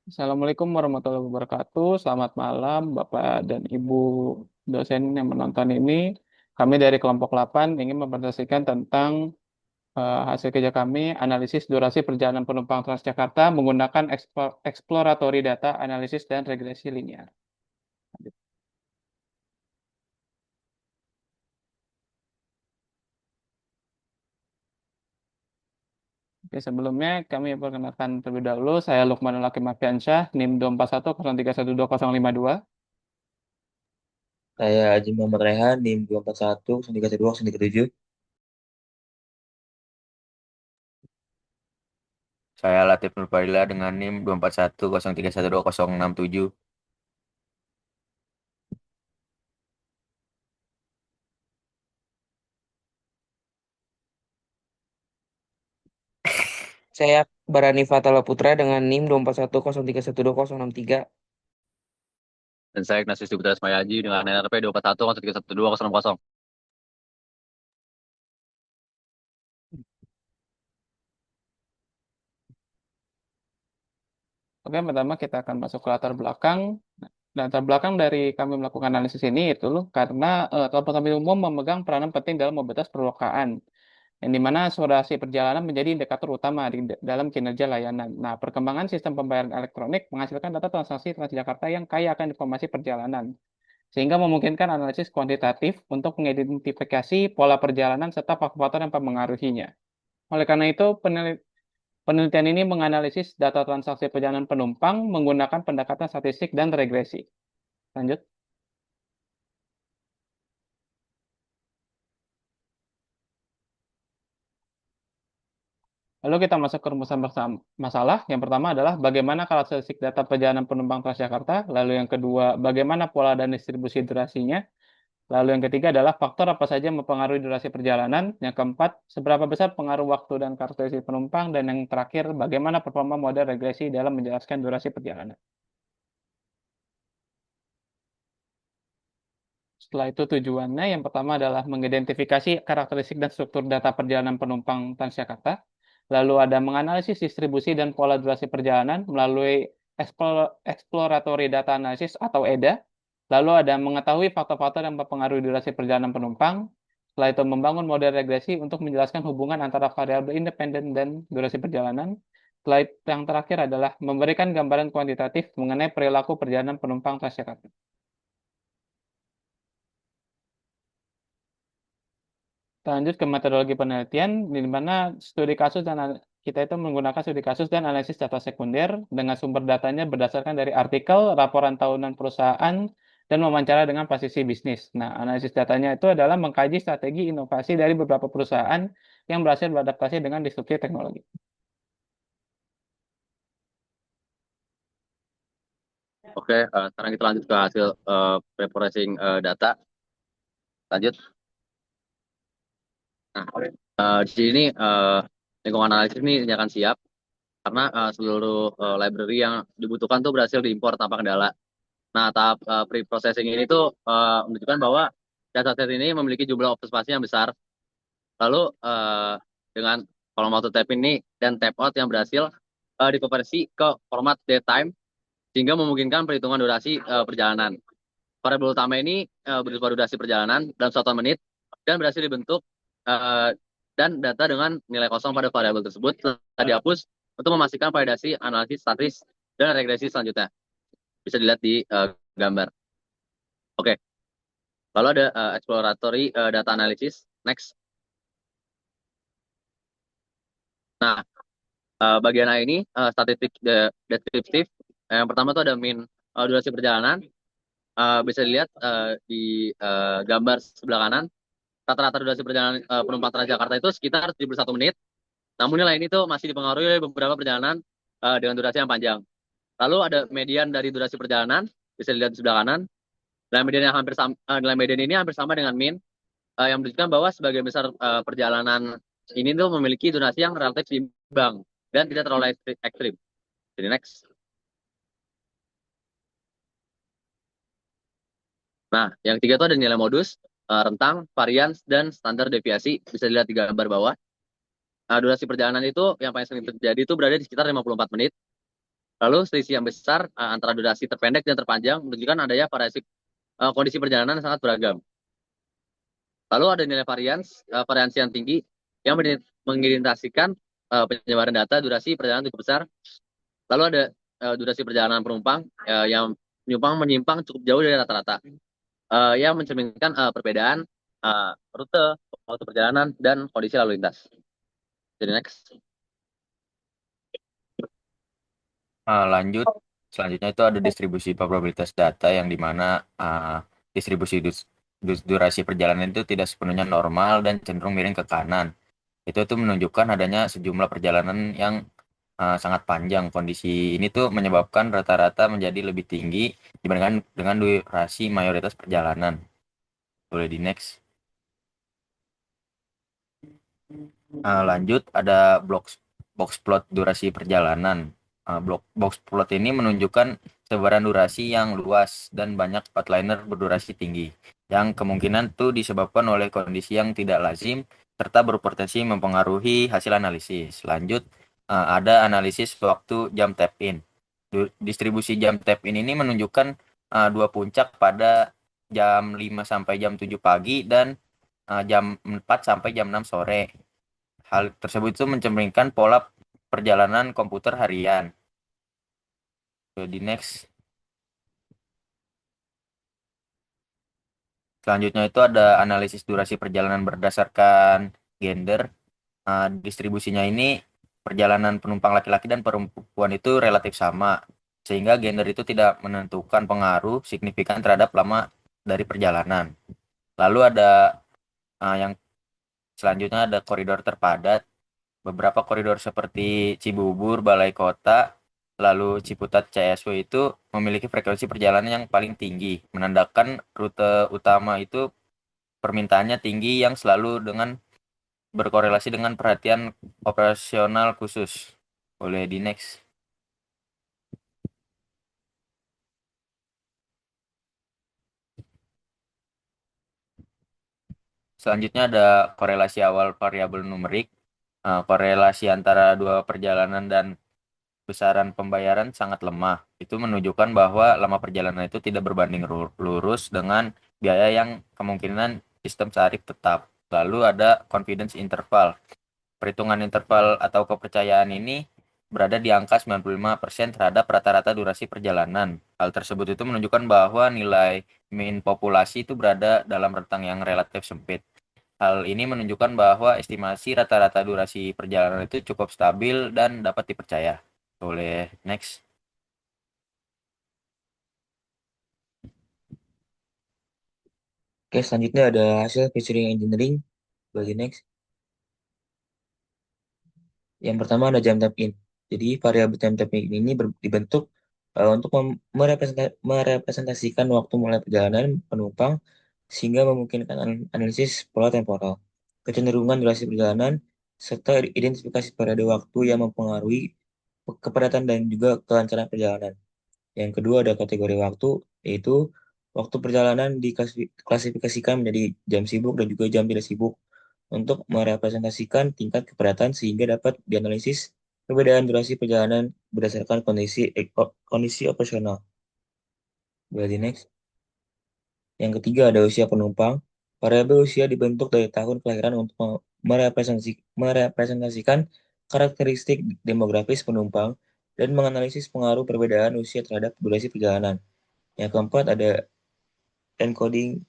Assalamualaikum warahmatullahi wabarakatuh. Selamat malam, Bapak dan Ibu dosen yang menonton ini. Kami dari kelompok 8 ingin mempresentasikan tentang hasil kerja kami, analisis durasi perjalanan penumpang Transjakarta menggunakan exploratory data, analisis, dan regresi linear. Oke, sebelumnya kami perkenalkan terlebih dahulu, saya Lukmanul Hakim Afiansyah, NIM 241031252. Saya Haji Muhammad Rehan, NIM 241, 132, 137. Saya Latif Nurfadila dengan NIM 24103120067. Saya Barani Fatala Putra dengan NIM 24103120063. Dan saya Ignatius Putra Ismayaji dengan NRP 24103120060. Oke, pertama kita akan masuk ke latar belakang. Latar belakang dari kami melakukan analisis ini itu loh karena transportasi umum memegang peranan penting dalam mobilitas perlokaan, yang dimana durasi perjalanan menjadi indikator utama dalam kinerja layanan. Nah, perkembangan sistem pembayaran elektronik menghasilkan data transaksi Transjakarta yang kaya akan informasi perjalanan, sehingga memungkinkan analisis kuantitatif untuk mengidentifikasi pola perjalanan serta faktor-faktor yang mempengaruhinya. Oleh karena itu, penelitian ini menganalisis data transaksi perjalanan penumpang menggunakan pendekatan statistik dan regresi. Lanjut. Lalu kita masuk ke rumusan bersama masalah. Yang pertama adalah bagaimana karakteristik data perjalanan penumpang Transjakarta. Lalu yang kedua, bagaimana pola dan distribusi durasinya. Lalu yang ketiga adalah faktor apa saja yang mempengaruhi durasi perjalanan. Yang keempat, seberapa besar pengaruh waktu dan karakteristik penumpang. Dan yang terakhir, bagaimana performa model regresi dalam menjelaskan durasi perjalanan. Setelah itu tujuannya yang pertama adalah mengidentifikasi karakteristik dan struktur data perjalanan penumpang Transjakarta. Lalu ada menganalisis distribusi dan pola durasi perjalanan melalui exploratory data analysis atau EDA. Lalu ada mengetahui faktor-faktor yang mempengaruhi durasi perjalanan penumpang. Setelah itu membangun model regresi untuk menjelaskan hubungan antara variabel independen dan durasi perjalanan. Setelah itu, yang terakhir adalah memberikan gambaran kuantitatif mengenai perilaku perjalanan penumpang Transjakarta. Kita lanjut ke metodologi penelitian, di mana studi kasus dan kita itu menggunakan studi kasus dan analisis data sekunder dengan sumber datanya berdasarkan dari artikel, laporan tahunan perusahaan, dan wawancara dengan posisi bisnis. Nah, analisis datanya itu adalah mengkaji strategi inovasi dari beberapa perusahaan yang berhasil beradaptasi dengan disrupsi teknologi. Oke, sekarang kita lanjut ke hasil preprocessing data. Lanjut. Nah, di sini lingkungan analisis ini dinyatakan siap karena seluruh library yang dibutuhkan tuh berhasil diimpor tanpa kendala. Nah, tahap pre-processing ini tuh menunjukkan bahwa dataset ini memiliki jumlah observasi yang besar. Lalu dengan kolom auto type ini dan type out yang berhasil dikonversi ke format datetime sehingga memungkinkan perhitungan durasi perjalanan. Variabel utama ini berupa durasi perjalanan dalam 1 menit dan berhasil dibentuk eh, dan data dengan nilai kosong pada variabel tersebut telah dihapus untuk memastikan validasi analisis statis dan regresi selanjutnya. Bisa dilihat di gambar. Oke, lalu ada exploratory data analysis. Next. Nah, bagian A ini statistik deskriptif. Yang pertama itu ada min durasi perjalanan. Bisa dilihat di gambar sebelah kanan. Rata-rata durasi perjalanan penumpang Transjakarta itu sekitar 71 menit. Namun nilai ini tuh masih dipengaruhi oleh beberapa perjalanan dengan durasi yang panjang. Lalu ada median dari durasi perjalanan. Bisa dilihat di sebelah kanan. Nilai median yang nilai median ini hampir sama dengan min, yang menunjukkan bahwa sebagian besar perjalanan ini tuh memiliki durasi yang relatif seimbang dan tidak terlalu ekstrim. Jadi next. Nah, yang ketiga itu ada nilai modus, rentang, varians, dan standar deviasi. Bisa dilihat di gambar bawah. Durasi perjalanan itu yang paling sering terjadi itu berada di sekitar 54 menit. Lalu selisih yang besar antara durasi terpendek dan terpanjang menunjukkan adanya variasi kondisi perjalanan yang sangat beragam. Lalu ada nilai variansi yang tinggi yang mengidentifikasikan penyebaran data durasi perjalanan cukup besar. Lalu ada durasi perjalanan penumpang yang menyimpang cukup jauh dari rata-rata, yang mencerminkan perbedaan rute, waktu perjalanan, dan kondisi lalu lintas. Jadi next. Lanjut, selanjutnya itu ada distribusi probabilitas data yang dimana distribusi durasi perjalanan itu tidak sepenuhnya normal dan cenderung miring ke kanan. Itu tuh menunjukkan adanya sejumlah perjalanan yang sangat panjang. Kondisi ini tuh menyebabkan rata-rata menjadi lebih tinggi dibandingkan dengan durasi mayoritas perjalanan. Boleh di next. Lanjut ada box plot durasi perjalanan. Box plot ini menunjukkan sebaran durasi yang luas dan banyak outliner berdurasi tinggi, yang kemungkinan tuh disebabkan oleh kondisi yang tidak lazim serta berpotensi mempengaruhi hasil analisis. Lanjut, ada analisis waktu jam tap in. Distribusi jam tap in ini menunjukkan dua puncak pada jam 5 sampai jam 7 pagi dan jam 4 sampai jam 6 sore. Hal tersebut itu mencerminkan pola perjalanan komputer harian. Di next. Selanjutnya itu ada analisis durasi perjalanan berdasarkan gender. Distribusinya ini perjalanan penumpang laki-laki dan perempuan itu relatif sama, sehingga gender itu tidak menentukan pengaruh signifikan terhadap lama dari perjalanan. Lalu ada yang selanjutnya ada koridor terpadat. Beberapa koridor seperti Cibubur, Balai Kota, lalu Ciputat, CSW itu memiliki frekuensi perjalanan yang paling tinggi, menandakan rute utama itu permintaannya tinggi yang selalu dengan berkorelasi dengan perhatian operasional khusus. Boleh di next. Selanjutnya ada korelasi awal variabel numerik. Korelasi antara dua perjalanan dan besaran pembayaran sangat lemah. Itu menunjukkan bahwa lama perjalanan itu tidak berbanding lurus dengan biaya yang kemungkinan sistem tarif tetap. Lalu ada confidence interval. Perhitungan interval atau kepercayaan ini berada di angka 95% terhadap rata-rata durasi perjalanan. Hal tersebut itu menunjukkan bahwa nilai mean populasi itu berada dalam rentang yang relatif sempit. Hal ini menunjukkan bahwa estimasi rata-rata durasi perjalanan itu cukup stabil dan dapat dipercaya. Boleh next. Oke, selanjutnya ada hasil featuring engineering. Bagi next. Yang pertama ada jam tap in. Jadi variabel jam tap in ini dibentuk untuk merepresentasikan waktu mulai perjalanan penumpang sehingga memungkinkan analisis pola temporal, kecenderungan durasi perjalanan, serta identifikasi periode waktu yang mempengaruhi kepadatan dan juga kelancaran perjalanan. Yang kedua ada kategori waktu, yaitu waktu perjalanan diklasifikasikan menjadi jam sibuk dan juga jam tidak sibuk untuk merepresentasikan tingkat kepadatan sehingga dapat dianalisis perbedaan durasi perjalanan berdasarkan kondisi operasional. Boleh di next. Yang ketiga ada usia penumpang. Variabel usia dibentuk dari tahun kelahiran untuk merepresentasikan karakteristik demografis penumpang dan menganalisis pengaruh perbedaan usia terhadap durasi perjalanan. Yang keempat ada encoding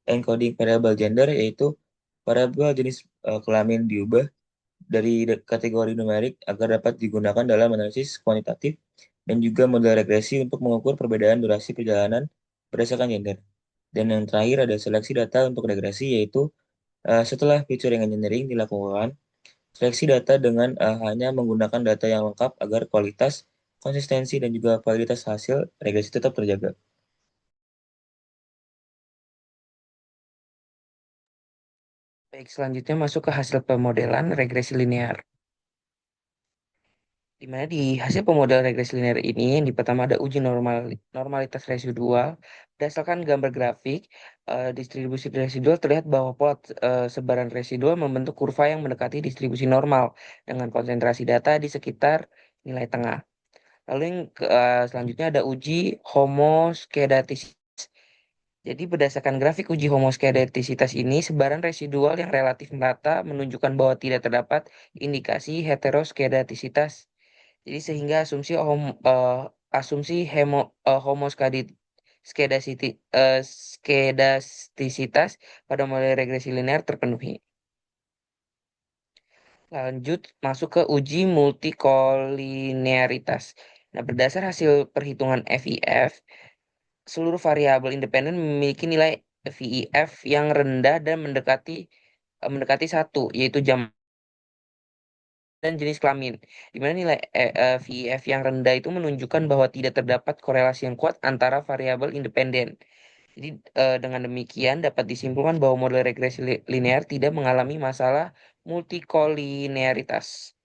encoding variabel gender, yaitu variabel jenis kelamin diubah dari kategori numerik agar dapat digunakan dalam analisis kuantitatif dan juga model regresi untuk mengukur perbedaan durasi perjalanan berdasarkan gender. Dan yang terakhir ada seleksi data untuk regresi, yaitu setelah featuring engineering dilakukan, seleksi data dengan hanya menggunakan data yang lengkap agar kualitas, konsistensi, dan juga validitas hasil regresi tetap terjaga. Baik, selanjutnya masuk ke hasil pemodelan regresi linear. Di mana di hasil pemodelan regresi linear ini, yang di pertama ada uji normalitas residual. Berdasarkan gambar grafik, distribusi residual terlihat bahwa pola sebaran residual membentuk kurva yang mendekati distribusi normal dengan konsentrasi data di sekitar nilai tengah. Lalu yang selanjutnya ada uji homoskedatisis. Jadi berdasarkan grafik uji homoskedastisitas ini, sebaran residual yang relatif merata menunjukkan bahwa tidak terdapat indikasi heteroskedastisitas. Jadi sehingga asumsi homoskedastisitas pada model regresi linear terpenuhi. Lanjut masuk ke uji multikolinearitas. Nah, berdasar hasil perhitungan FIF, seluruh variabel independen memiliki nilai VIF yang rendah dan mendekati satu, yaitu jam dan jenis kelamin. Di mana nilai VIF yang rendah itu menunjukkan bahwa tidak terdapat korelasi yang kuat antara variabel independen. Jadi dengan demikian dapat disimpulkan bahwa model regresi linear tidak mengalami masalah multikolinearitas.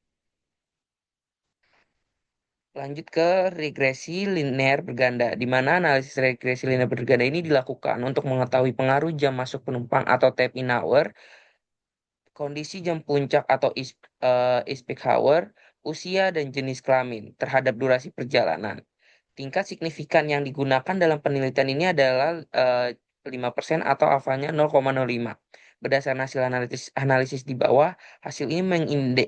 Lanjut ke regresi linear berganda, di mana analisis regresi linear berganda ini dilakukan untuk mengetahui pengaruh jam masuk penumpang atau tap in hour, kondisi jam puncak atau is peak hour, usia dan jenis kelamin terhadap durasi perjalanan. Tingkat signifikan yang digunakan dalam penelitian ini adalah 5% atau alfanya 0,05. Berdasarkan hasil analisis di bawah, hasil ini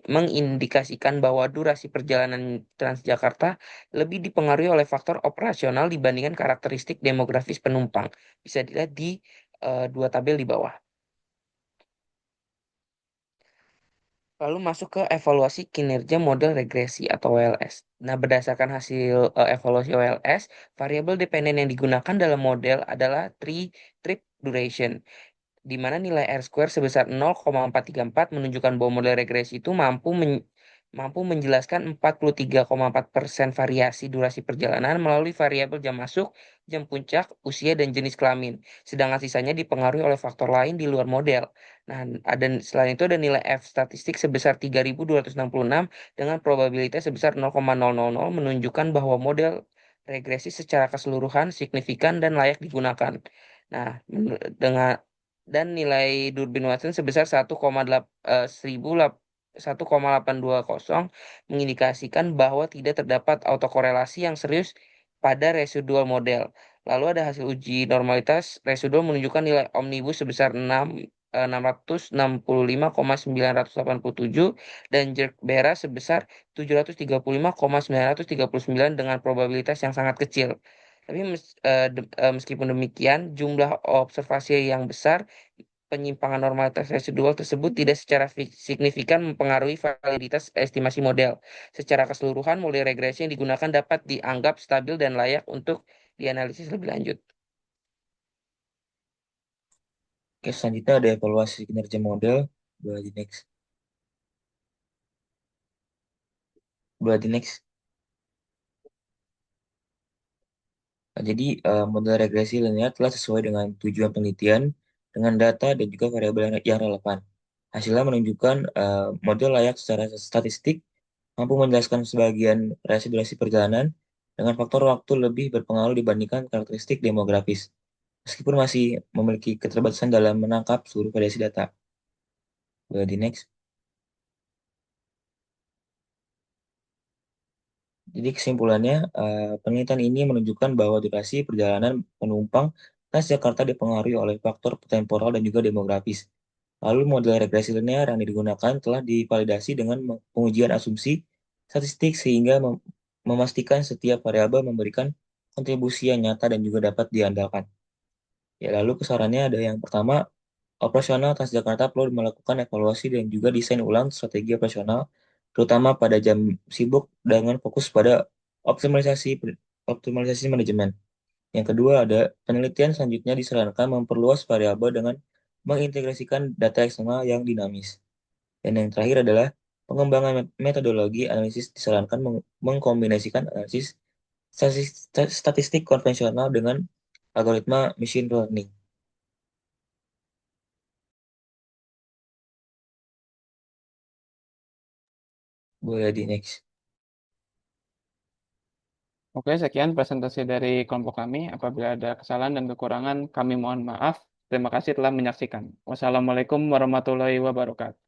mengindikasikan bahwa durasi perjalanan Transjakarta lebih dipengaruhi oleh faktor operasional dibandingkan karakteristik demografis penumpang. Bisa dilihat di dua tabel di bawah. Lalu masuk ke evaluasi kinerja model regresi atau WLS. Nah, berdasarkan hasil evaluasi WLS, variabel dependen yang digunakan dalam model adalah trip duration, di mana nilai R square sebesar 0,434 menunjukkan bahwa model regresi itu mampu menjelaskan 43,4% variasi durasi perjalanan melalui variabel jam masuk, jam puncak, usia, dan jenis kelamin. Sedangkan sisanya dipengaruhi oleh faktor lain di luar model. Nah, selain itu ada nilai F statistik sebesar 3.266 dengan probabilitas sebesar 0,000 menunjukkan bahwa model regresi secara keseluruhan signifikan dan layak digunakan. Nah, dengan dan nilai Durbin Watson sebesar 1,820 mengindikasikan bahwa tidak terdapat autokorelasi yang serius pada residual model. Lalu ada hasil uji normalitas residual menunjukkan nilai omnibus sebesar 665,987 dan jerk Bera sebesar 735,939 dengan probabilitas yang sangat kecil. Tapi meskipun demikian, jumlah observasi yang besar penyimpangan normalitas residual tersebut tidak secara signifikan mempengaruhi validitas estimasi model. Secara keseluruhan, model regresi yang digunakan dapat dianggap stabil dan layak untuk dianalisis lebih lanjut. Oke, selanjutnya ada evaluasi kinerja model. Boleh di next. Boleh di next. Nah, jadi model regresi linear telah sesuai dengan tujuan penelitian dengan data dan juga variabel yang relevan. Hasilnya menunjukkan model layak secara statistik, mampu menjelaskan sebagian durasi perjalanan dengan faktor waktu lebih berpengaruh dibandingkan karakteristik demografis, meskipun masih memiliki keterbatasan dalam menangkap seluruh variasi data. Boleh di next. Jadi kesimpulannya, penelitian ini menunjukkan bahwa durasi perjalanan penumpang Transjakarta dipengaruhi oleh faktor temporal dan juga demografis. Lalu model regresi linear yang digunakan telah divalidasi dengan pengujian asumsi statistik sehingga memastikan setiap variabel memberikan kontribusi yang nyata dan juga dapat diandalkan. Ya, lalu kesarannya ada yang pertama, operasional Transjakarta perlu melakukan evaluasi dan juga desain ulang strategi operasional, terutama pada jam sibuk dengan fokus pada optimalisasi optimalisasi manajemen. Yang kedua ada penelitian selanjutnya disarankan memperluas variabel dengan mengintegrasikan data eksternal yang dinamis. Dan yang terakhir adalah pengembangan metodologi analisis disarankan mengkombinasikan analisis statistik konvensional dengan algoritma machine learning. Boleh di next. Oke, sekian presentasi dari kelompok kami. Apabila ada kesalahan dan kekurangan, kami mohon maaf. Terima kasih telah menyaksikan. Wassalamualaikum warahmatullahi wabarakatuh.